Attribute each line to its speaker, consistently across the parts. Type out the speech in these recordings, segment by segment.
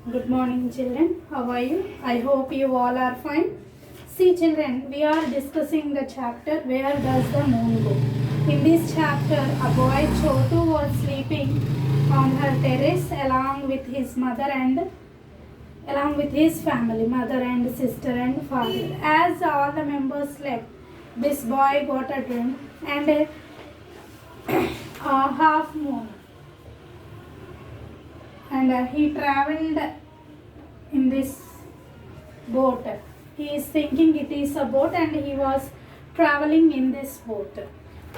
Speaker 1: Good morning, children. How are you? I hope you all are fine. See, children, we are discussing the chapter Where Does the Moon Go? In this chapter, a boy Chotu was sleeping on her terrace along with his family, mother and sister and father. As all the members slept, this boy got a dream and a half moon, and he traveled in this boat. He is thinking it is a boat and he was traveling in this boat.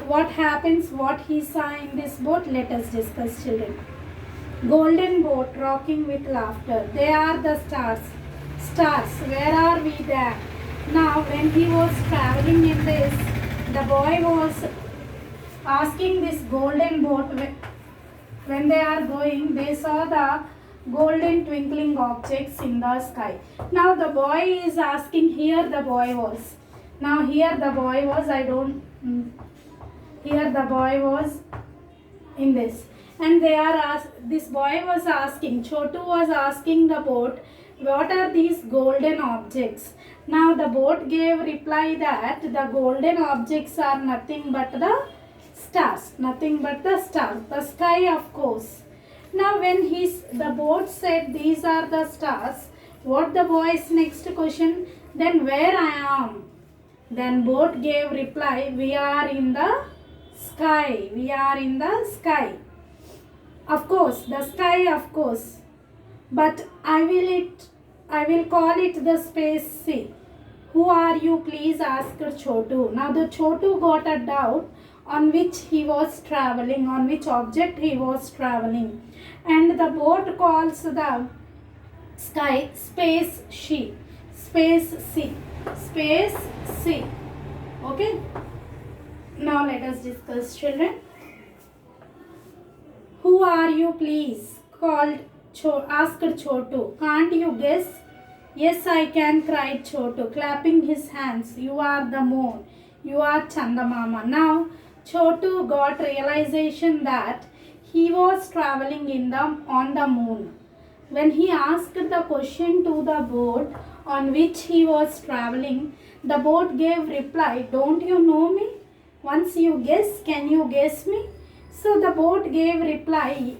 Speaker 1: What happens, what he saw in this boat? Let us discuss, children. Golden boat rocking with laughter. They are the stars. Stars, where are we there? Now, when he was traveling in this, the boy was asking this golden boat, when they are going, they saw the golden twinkling objects in the sky. Now the boy is asking, here the boy was. Now here the boy was, here the boy was in this. And this boy was asking, Chotu was asking the boat, what are these golden objects? Now the boat gave reply that the golden objects are nothing but the stars, the sky, of course. Now when the boat said these are the stars, what the boy's next question? Then where I am? Then boat gave reply, we are in the sky. We are in the sky. Of course, the sky, of course. But I will call it the space sea. Who are you? Please asked Chotu. Now the Chotu got a doubt on which he was traveling, on which object he was traveling. And the boat calls the sky space sea. Space sea. Space sea. Okay. Now let us discuss, children. Who are you, please? Asked Chotu. Can't you guess? Yes, I can, cried Chotu, clapping his hands. You are the moon. You are Chandamama. Now, Chotu got realization that he was traveling on the moon. When he asked the question to the boat on which he was traveling, the boat gave reply, don't you know me? Once you guess, can you guess me? So the boat gave reply,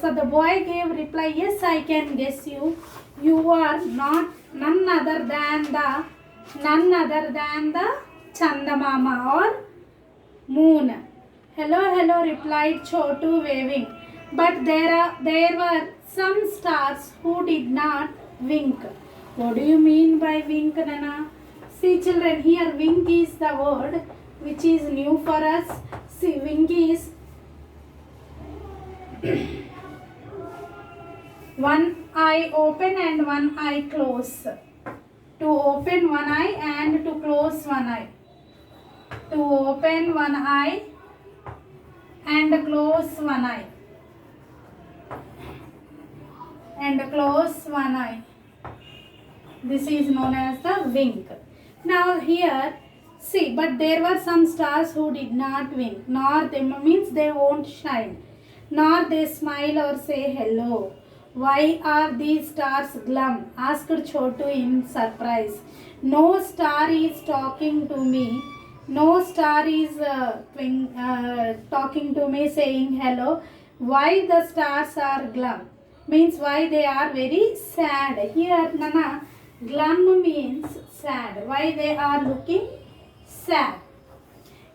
Speaker 1: so the boy gave reply, yes, I can guess you. You are none other than the Chandamama or moon. Hello, replied Chotu, waving. But there were some stars who did not wink. What do you mean by wink, Nana? See, children, here wink is the word which is new for us. See, wink is one eye open and one eye close. To open one eye and to close one eye. To open one eye and close one eye. And close one eye. This is known as the wink. Now here, see, but there were some stars who did not wink, nor they means they won't shine, nor they smile or say hello. Why are these stars glum? Asked Chotu in surprise. No star is talking to me. No star is talking to me saying hello. Why the stars are glum? Means why they are very sad. Here, Nana, glum means sad. Why they are looking sad.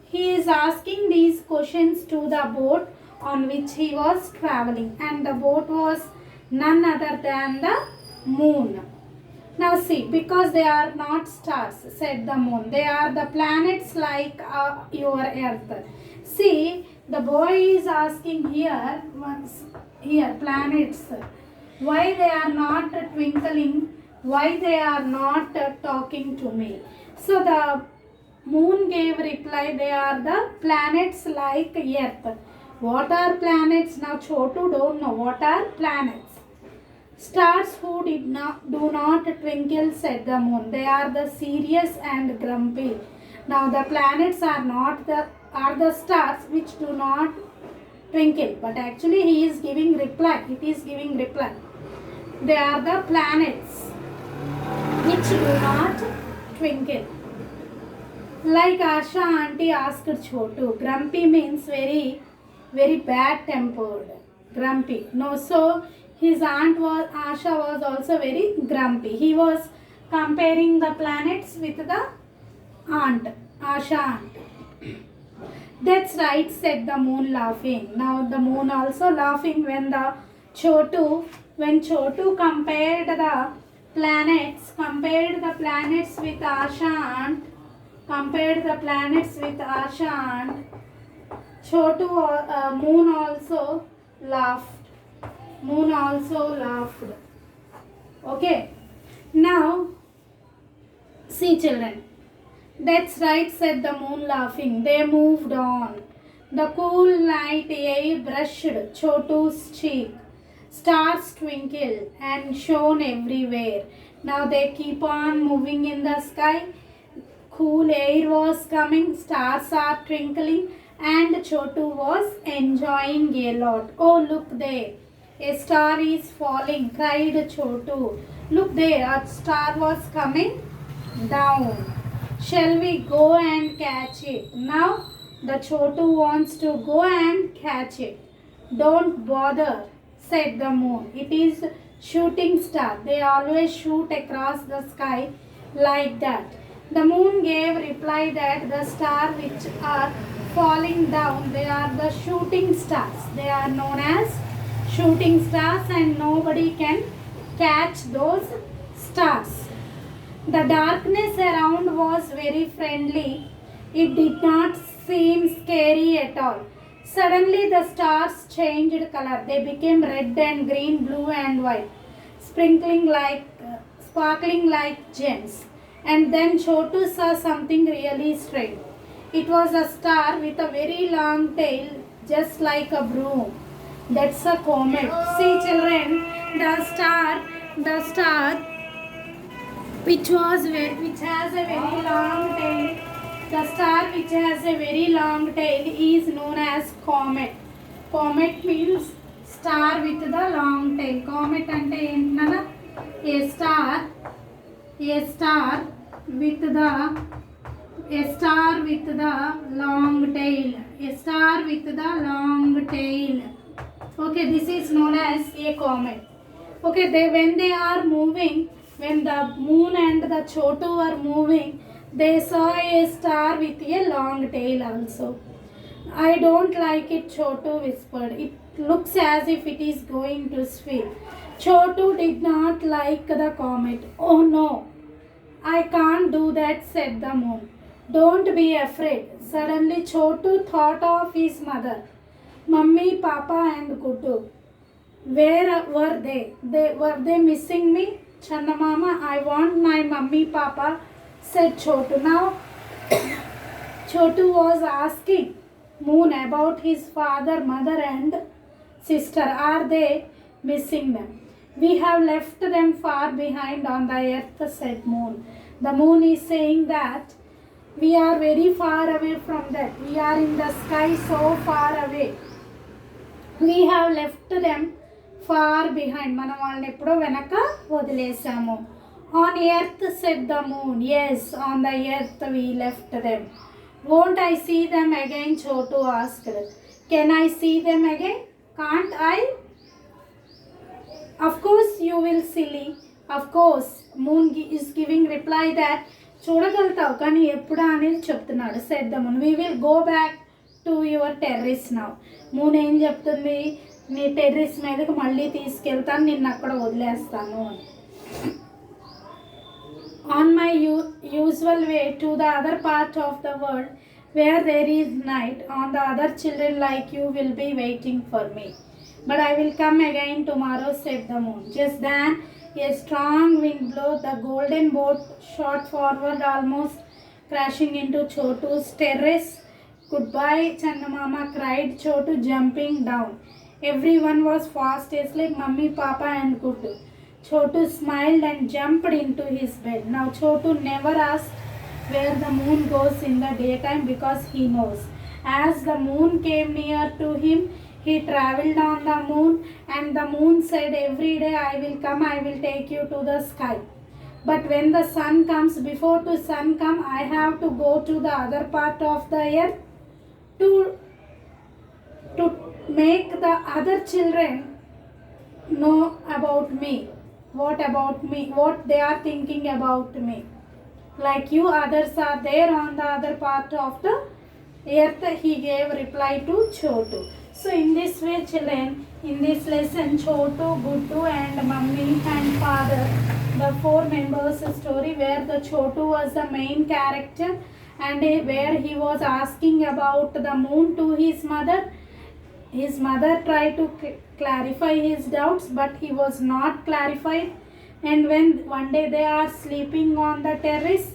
Speaker 1: He is asking these questions to the boat on which he was traveling, and the boat was none other than the moon. Now see, because they are not stars, said the moon, they are the planets like your earth. See, the boy is asking here planets, why they are not twinkling, why they are not talking to me. So the moon gave reply, they are the planets like earth. What are planets? Now Chotu don't know what are planets. Stars who do not twinkle, said the moon. They are the serious and grumpy. Now the planets are the stars which do not twinkle, but actually he is giving reply. It is giving reply. They are the planets which do not twinkle. Like Asha auntie asked Chotu. Grumpy means very, very bad tempered. Grumpy. No, so his aunt was Asha was also very grumpy. He was comparing the planets with the aunt, Asha aunt. That's right, said the moon laughing. Now the moon also laughing when Chotu compared the planets with Asha aunt, Moon also laughed. Okay. Now, see children. That's right, said the moon laughing. They moved on. The cool night air brushed Chotu's cheek. Stars twinkled and shone everywhere. Now they keep on moving in the sky. Cool air was coming, stars are twinkling, and Chotu was enjoying a lot. Oh, look there, a star is falling, cried Chotu. Look there, a star was coming down. Shall we go and catch it? Now the Chotu wants to go and catch it. Don't bother, said the moon. It is shooting star. They always shoot across the sky like that. The moon gave reply that the stars which are falling down, they are the shooting stars. They are known as shooting stars and nobody can catch those stars. The darkness around was very friendly. It did not seem scary at all. Suddenly the stars changed color. They became red and green, blue and white, sparkling like gems. And then Chotu saw something really strange. It was a star with a very long tail, just like a broom. That's a comet. See children, the star which has a very long tail. The star which has a very long tail is known as comet. Comet means star with the long tail. Comet ante entana a star with the long tail. A star with the long tail. Okay, this is known as a comet. Okay, when they are moving, when the moon and the Chotu are moving, they saw a star with a long tail also. I don't like it, Chotu whispered. It looks as if it is going to swim. Chotu did not like the comet. Oh no, I can't do that, said the moon. Don't be afraid. Suddenly Chotu thought of his mother, Mummy, Papa and Guddu. Where were they? Were they missing me? Chanamama, I want my mummy, Papa, said Chotu. Now Chotu was asking Moon about his father, mother and sister. Are they missing them? We have left them far behind on the earth, said Moon. The moon is saying that we are very far away from that. We are in the sky so far away. We have left them far behind. మనం వాళ్ళని ఎప్పుడో వెనక వదిలేసాము. On earth, said the moon. Yes, on the earth we left them. Won't I see them again? Chotu asked. Can I see them again? Can't I? Of course you will, silly. Of course. Moon is giving reply that చూడగలుగుతావు కానీ ఎప్పుడా అనేది చెప్తున్నాడు. said the moon. We will go back to your terrace now. Moon ఏం చెప్తుంది, నీ terrace మీదకి మళ్ళీ తీసుకెళ్తాను, నిన్ను అక్కడ వదిలేస్తాను అని. On my usual way to the other part of the world where there is night, on the other children like you will be waiting for me. But I will come again tomorrow, said the moon. Just then a strong wind blew. The golden boat shot forward, almost crashing into Chotu's terrace. Goodbye, Chandamama, cried Chotu, jumping down. Everyone was fast asleep, Mummy, Papa and Guddu. Chotu smiled and jumped into his bed. Now Chotu never asked where the moon goes in the daytime because he knows. As the moon came near to him, He traveled on the moon, and the moon said, every day I will come, I will take you to the sky. But when the sun comes, before the sun come, I have to go to the other part of the earth to make the other children know about me. What about me? What they are thinking about me. Like you others are there on the other part of the earth, he gave reply to Chotu. So in this way children, in this lesson Chotu, Guddu and Mummy and father, the four members story where the Chotu was the main character and where he was asking about the moon to his mother. His mother tried to clarify his doubts, but he was not clarified. And when one day they are sleeping on the terrace,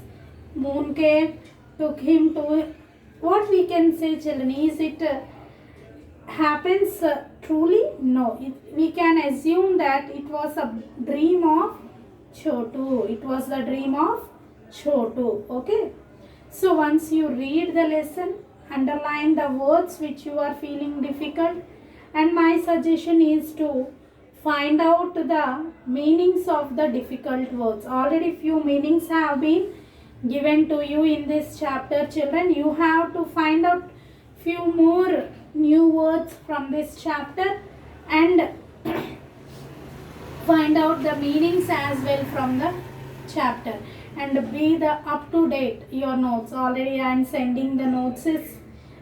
Speaker 1: moon came, took him to, what we can say children, is it happens truly? No, we can assume that it was a dream of Chotu. It was the dream of Chotu. Okay. So once you read the lesson, underline the words which you are feeling difficult, and my suggestion is to find out the meanings of the difficult words. Already few meanings have been given to you in this chapter children. You have to find out few more new words from this chapter and find out the meanings as well from the chapter, and be the up to date your notes. Already I am sending the notes.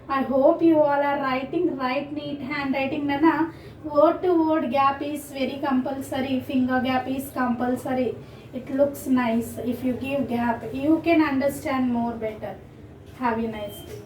Speaker 1: I hope you all are writing right neat handwriting. Nana, word to word gap is very compulsory, finger gap is compulsory. It looks nice if you give gap, you can understand more better. Have a nice day.